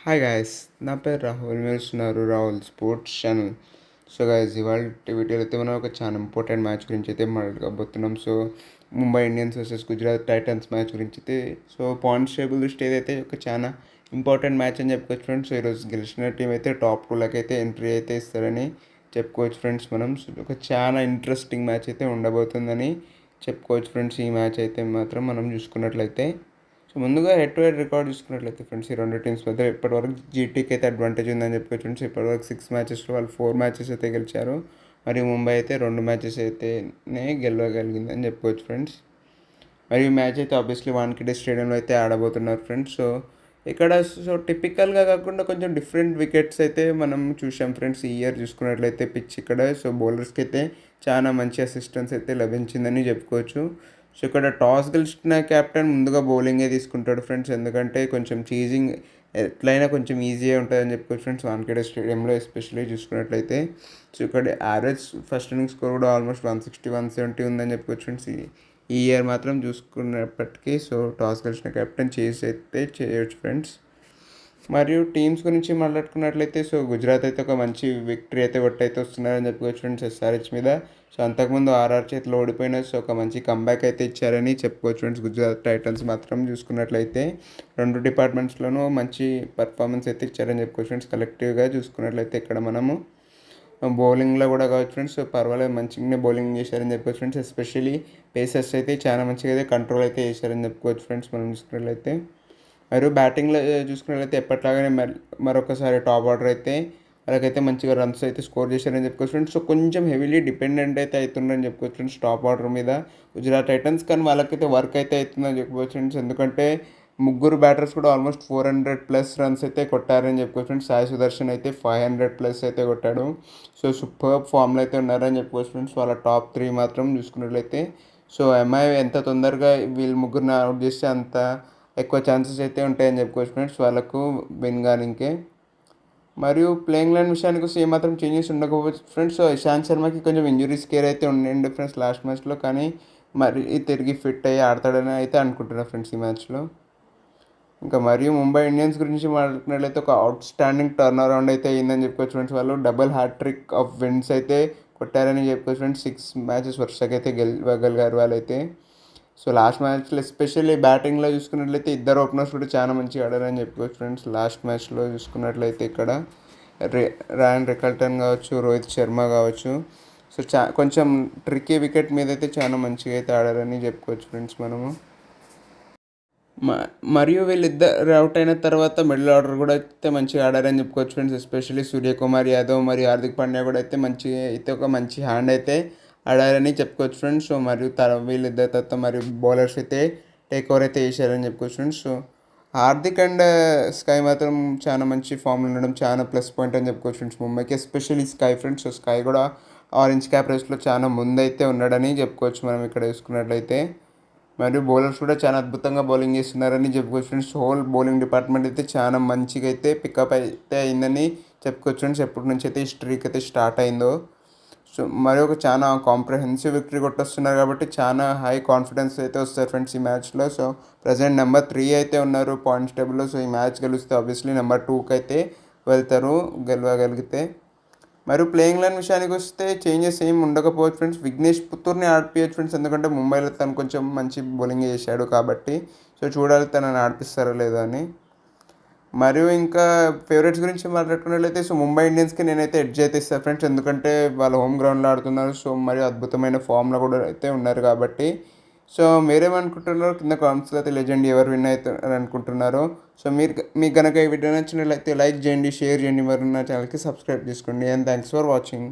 Hi guys, నా పేరు రాహుల్. మీరు చూస్తున్నారు Rahul sports channel. So guys, ఇవాళ వీడియోలో అయితే మనం ఒక చాలా ఇంపార్టెంట్ మ్యాచ్ గురించి అయితే మాట్లాడబోతున్నాం. So Mumbai Indians versus Gujarat Titans match గురించి అయితే పాయింట్స్ టేబుల్ దృష్టి అయితే ఒక చాలా ఇంపార్టెంట్ మ్యాచ్ అని చెప్పుకోవచ్చు ఫ్రెండ్స్. సో ఈరోజు గెలిచిన టీం అయితే టాప్ టూలోకి అయితే ఎంట్రీ అయితే ఇస్తారని చెప్పుకోవచ్చు ఫ్రెండ్స్. మనం ఒక చాలా ఇంట్రెస్టింగ్ మ్యాచ్ అయితే ఉండబోతుందని చెప్పుకోవచ్చు ఫ్రెండ్స్. ఈ మ్యాచ్ అయితే మాత్రం మనం చూసుకున్నట్లయితే ముందుగా హెడ్ టు హెడ్ రికార్డ్ చూసుకున్నట్లయితే ఫ్రెండ్స్, ఈ రెండు టీమ్స్ మధ్య ఇప్పటివరకు జీటీకి అయితే అడ్వాంటేజ్ ఉందని చెప్పుకోవచ్చు ఫ్రెండ్స్. ఇప్పటివరకు 6 మ్యాచెస్లో వాళ్ళు 4 మ్యాచెస్ అయితే గెలిచారు. మరియు ముంబై అయితే 2 మ్యాచెస్ అయితేనే గెలవగలిగిందని చెప్పుకోవచ్చు ఫ్రెండ్స్. మరియు ఈ మ్యాచ్ అయితే ఆబ్వియస్లీ వాన్ఖేడే స్టేడియంలో అయితే ఆడబోతున్నారు ఫ్రెండ్స్. ఇక్కడ టిపికల్గా కాకుండా కొంచెం డిఫరెంట్ వికెట్స్ అయితే మనం చూసాం ఫ్రెండ్స్. ఈ ఇయర్ చూసుకున్నట్లయితే పిచ్ ఇక్కడ బౌలర్స్కి అయితే చాలా మంచి అసిస్టెన్స్ అయితే లభించిందని చెప్పుకోవచ్చు. సో ఇక్కడ టాస్ గెలిచిన కెప్టెన్ ముందుగా బౌలింగే తీసుకుంటాడు ఫ్రెండ్స్, ఎందుకంటే కొంచెం చీజింగ్ ఎట్లయినా కొంచెం ఈజీగా ఉంటుందని చెప్పుకోవచ్చు ఫ్రెండ్స్ వాన్ఖేడే స్టేడియంలో ఎస్పెషల్లీ చూసుకున్నట్లయితే. సో ఇక్కడ యావరేజ్ ఫస్ట్ ఇన్నింగ్ స్కోర్ కూడా ఆల్మోస్ట్ 160 170 ఉందని చెప్పుకోవచ్చు ఫ్రెండ్స్. ఈ ఇయర్ మాత్రం చూసుకున్నప్పటికీ టాస్ గెలిచిన కెప్టెన్ చేసి అయితే చేయొచ్చు ఫ్రెండ్స్. మరియు టీమ్స్ గురించి మాట్లాడుకున్నట్లయితే గుజరాత్ అయితే ఒక మంచి విక్టరీ అయితే కొట్టయితే వస్తున్నారని చెప్పుకోవచ్చు ఫ్రెండ్స్ ఎస్ఆర్హెచ్ మీద. అంతకుముందు ఆర్ఆర్ చేతిలో ఓడిపోయిన ఒక మంచి కంబ్యాక్ అయితే ఇచ్చారని చెప్పుకోవచ్చు ఫ్రెండ్స్. గుజరాత్ టైటన్స్ మాత్రం చూసుకున్నట్లయితే రెండు డిపార్ట్మెంట్స్లోనూ మంచి పర్ఫార్మెన్స్ అయితే ఇచ్చారని చెప్పుకోవచ్చు ఫ్రెండ్స్. కలెక్టివ్గా చూసుకున్నట్లయితే ఇక్కడ మనము బౌలింగ్లో కూడా కావచ్చు ఫ్రెండ్స్, పర్వాలేదు మంచిగానే బౌలింగ్ చేశారని చెప్పుకోవచ్చు ఫ్రెండ్స్. ఎస్పెషల్లీ పేసర్స్ అయితే చాలా మంచిగా అయితే కంట్రోల్ అయితే చేశారని చెప్పుకోవచ్చు ఫ్రెండ్స్ మనం చూసుకున్నట్లయితే. మరియు బ్యాటింగ్లో చూసుకున్నట్లయితే ఎప్పటిలాగానే మరొకసారి టాప్ ఆర్డర్ అయితే వాళ్ళకైతే మంచిగా రన్స్ అయితే స్కోర్ చేశారని చెప్పుకోవచ్చు ఫ్రెండ్స్. కొంచెం హెవీలీ డిపెండెంట్ అయితే అవుతుందని చెప్పుకోవచ్చు ఫ్రెండ్స్ టాప్ ఆర్డర్ మీద గుజరాత్ టైటన్స్. కానీ వాళ్ళకైతే వర్క్ అయితే అవుతుందని చెప్పుకోవచ్చు ఫ్రెండ్స్, ఎందుకంటే ముగ్గురు బ్యాటర్స్ కూడా ఆల్మోస్ట్ 400+ రన్స్ అయితే కొట్టారని చెప్పుకోవచ్చు ఫ్రెండ్స్. సాయి సుదర్శన్ అయితే 500+ అయితే కొట్టాడు. సూపర్ ఫామ్లో అయితే ఉన్నారని చెప్పుకోవచ్చు ఫ్రెండ్స్. వాళ్ళ టాప్ 3 మాత్రం చూసుకున్నట్లయితే ఎంఐ ఎంత తొందరగా వీళ్ళు ముగ్గురిని అవుట్ చేస్తే అంత ఎక్కువ ఛాన్సెస్ అయితే ఉంటాయని చెప్పుకోవచ్చు ఫ్రెండ్స్ వాళ్ళకు విన్ కానీకే. మరియు ప్లేయింగ్ లైన్ విషయానికి వస్తే ఏమాత్రం చేంజెస్ ఉండకపోవచ్చు ఫ్రెండ్స్. ఇషాంత్ శర్మకి కొంచెం ఇంజురీ స్కేర్ అయితే ఉండండి ఫ్రెండ్స్ లాస్ట్ మ్యాచ్లో, కానీ మరి తిరిగి ఫిట్ అయ్యి ఆడతాడని అయితే అనుకుంటున్నాను ఫ్రెండ్స్ ఈ మ్యాచ్లో. ఇంకా మరియు ముంబై ఇండియన్స్ గురించి మాట్లాడుకున్నట్లయితే ఒక అవుట్ స్టాండింగ్ టర్న్ అరౌండ్ అయితే అయిందని చెప్పుకోవచ్చు ఫ్రెండ్స్. వాళ్ళు డబుల్ హ్యాట్రిక్ ఆఫ్ విన్స్ అయితే కొట్టారని చెప్పుకోవచ్చు ఫ్రెండ్స్. 6 మ్యాచెస్ వరుసగా అయితే గెలవగలిగారు వాళ్ళైతే. లాస్ట్ మ్యాచ్లో ఎస్పెషల్లీ బ్యాటింగ్లో చూసుకున్నట్లయితే ఇద్దరు ఓపెనర్స్ కూడా చాలా మంచిగా ఆడారని చెప్పుకోవచ్చు ఫ్రెండ్స్. లాస్ట్ మ్యాచ్లో చూసుకున్నట్లయితే ఇక్కడ రాయన్ రికల్టన్ కావచ్చు, రోహిత్ శర్మ కావచ్చు. కొంచెం ట్రిక్కీ వికెట్ మీద అయితే చాలా మంచిగా అయితే ఆడారని చెప్పుకోవచ్చు ఫ్రెండ్స్ మనము. మరియు వీళ్ళిద్దరు అవుట్ అయిన తర్వాత మిడిల్ ఆర్డర్ కూడా అయితే మంచిగా ఆడారని చెప్పుకోవచ్చు ఫ్రెండ్స్. ఎస్పెషల్లీ సూర్యకుమార్ యాదవ్ మరియు హార్దిక్ పాండ్యా కూడా అయితే మంచిగా అయితే ఒక మంచి హ్యాండ్ అయితే ఆడారని చెప్పుకోవచ్చు ఫ్రెండ్స్. మరియు వీళ్ళిద్దరి తర్వాత మరియు బౌలర్స్ అయితే టేక్ ఓవర్ అయితే చేశారని చెప్పుకోవచ్చు ఫ్రెండ్స్. హార్దిక్ అండ్ స్కై మాత్రం చాలా మంచి ఫామ్లో ఉండడం చాలా ప్లస్ పాయింట్ అని చెప్పుకోవచ్చు ఫ్రెండ్స్ ముంబైకి, ఎస్పెషల్లీ స్కై ఫ్రెండ్స్. స్కై కూడా ఆరెంజ్ క్యాప్ రేస్లో చాలా ముందైతే ఉన్నాడని చెప్పుకోవచ్చు మనం ఇక్కడ చూసుకున్నట్లయితే. మరియు బౌలర్స్ కూడా చాలా అద్భుతంగా బౌలింగ్ చేస్తున్నారని చెప్పుకోవచ్చు ఫ్రెండ్స్. హోల్ బౌలింగ్ డిపార్ట్మెంట్ అయితే చాలా మంచిగా అయితే పికప్ అయితే అయిందని చెప్పుకోవచ్చు ఫ్రెండ్స్. ఎప్పటి నుంచి అయితే ఈ స్ట్రీక్ అయితే స్టార్ట్ అయిందో. మరి ఒక చాలా కాంప్రహెన్సివ్ విక్టరీ కొట్టొస్తున్నారు కాబట్టి చాలా హై కాన్ఫిడెన్స్ అయితే వస్తారు ఫ్రెండ్స్ ఈ మ్యాచ్లో. ప్రజెంట్ నెంబర్ 3 అయితే ఉన్నారు పాయింట్స్ టేబుల్లో. ఈ మ్యాచ్ గెలిస్తే ఆబ్వియస్లీ నెంబర్ 2కి అయితే వెళ్తారు గెలవగలిగితే. మరియు ప్లేయింగ్ లైన్ విషయానికి వస్తే చేంజెస్ ఏమి ఉండకపోవచ్చు ఫ్రెండ్స్. విఘ్నేష్ పుత్తూర్ని ఆడిపించచ్చు ఫ్రెండ్స్, ఎందుకంటే ముంబైలో తను కొంచెం మంచి బౌలింగ్ చేశాడు కాబట్టి. చూడాలి తనని ఆడిపిస్తారో లేదో అని. మరియు ఇంకా ఫేవరెట్స్ గురించి మాట్లాడుకున్నట్లయితే ముంబై ఇండియన్స్కి నేనైతే ఎడ్జ్ అయితే ఇస్తాను ఫ్రెండ్స్, ఎందుకంటే వాళ్ళు హోమ్ గ్రౌండ్లో ఆడుతున్నారు. మరియు అద్భుతమైన ఫామ్లో కూడా అయితే ఉన్నారు కాబట్టి. మీరేమనుకుంటున్నారో కింద కామెంట్స్లో అయితే లెజెండ్ ఎవరు విన్ అవుతారు అనుకుంటున్నారో. మీకు కనుక ఈ వీడియో నచ్చినట్లయితే లైక్ చేయండి, షేర్ చేయండి, మరి నా ఛానల్కి సబ్స్క్రైబ్ చేసుకోండి. And thanks for watching.